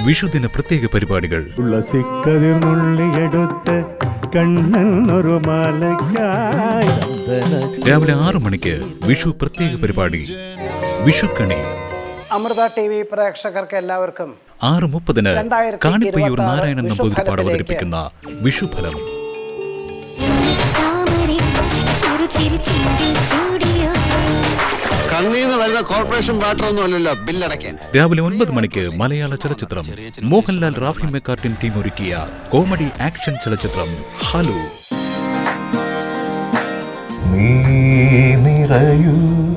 വിഷുദിന പ്രത്യേക പരിപാടികൾ. രാവിലെ 6 മണിക്ക് വിഷു പ്രത്യേക പരിപാടി വിഷുക്കണി. അമൃത TV പ്രേക്ഷകർക്ക് എല്ലാവർക്കും 6:30 കാണിപ്പയ്യൂർ നാരായണൻ നമ്പൂതിരിപ്പാട് അവതരിപ്പിക്കുന്ന വിഷുഫലം. രാവിലെ 9 മണിക്ക് മലയാള ചലച്ചിത്രം മോഹൻലാൽ റാഫി മെക്കാർട്ടിൻ ടീം ഒരുക്കിയ കോമഡി ആക്ഷൻ ചലച്ചിത്രം ഹലോ.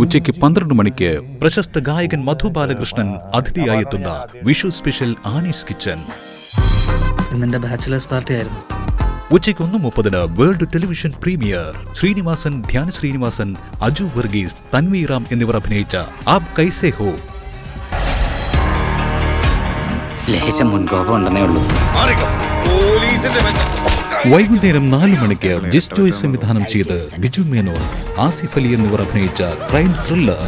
ഉച്ചയ്ക്ക് 12 മണിക്ക് പ്രശസ്ത ഗായകൻ മധു ബാലകൃഷ്ണൻ അതിഥിയായി എത്തുന്ന വിഷു സ്പെഷ്യൽ ആനീസ് കിച്ചൻ. ഇന്നെന്റെ ബാച്ചിലേഴ്സ് പാർട്ടി ആയിരുന്നു. ഉച്ചയ്ക്ക് 1:30 world television premiere Sreenivasan, Dhyan Sreenivasan, Aju Varghese, Thanvi Ram എന്നിവർ അഭിനയിച്ച ആപ് കൈസേ ഹോ. ലേശം മുൻകോപം ഉണ്ടെന്നേ ഉള്ളൂ. വൈകുന്നേരം 4 മണിക്ക് ജിസ്റ്റോയ് സംവിധാനം ചെയ്ത് ബിജു മേനോൻ, ആസിഫ് അലി എന്നിവർ അഭിനയിച്ച ക്രൈം ത്രില്ലർ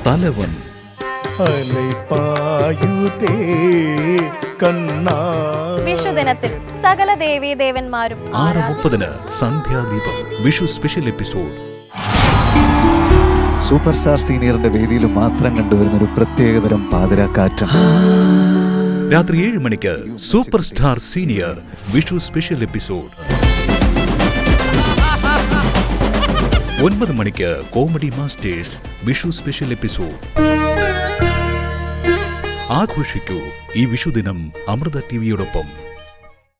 തലവൻ. വിഷുദിനത്തിൽ സകല ദേവീദേവന്മാരും 6:30 സന്ധ്യാദീപം Vishu special episode. Super star സീനിയറിന്റെ വേദിയിൽ മാത്രം കണ്ടുവരുന്ന ഒരു പ്രത്യേകതരം പാതിരാക്കാറ്റം. രാത്രി 7 മണിക്ക് super star senior Vishu special episode. 9 മണിക്ക് comedy masters Vishu special episode. ആഘോഷിക്കൂ ഈ വിഷുദിനം അമൃത ടിവിയോടൊപ്പം.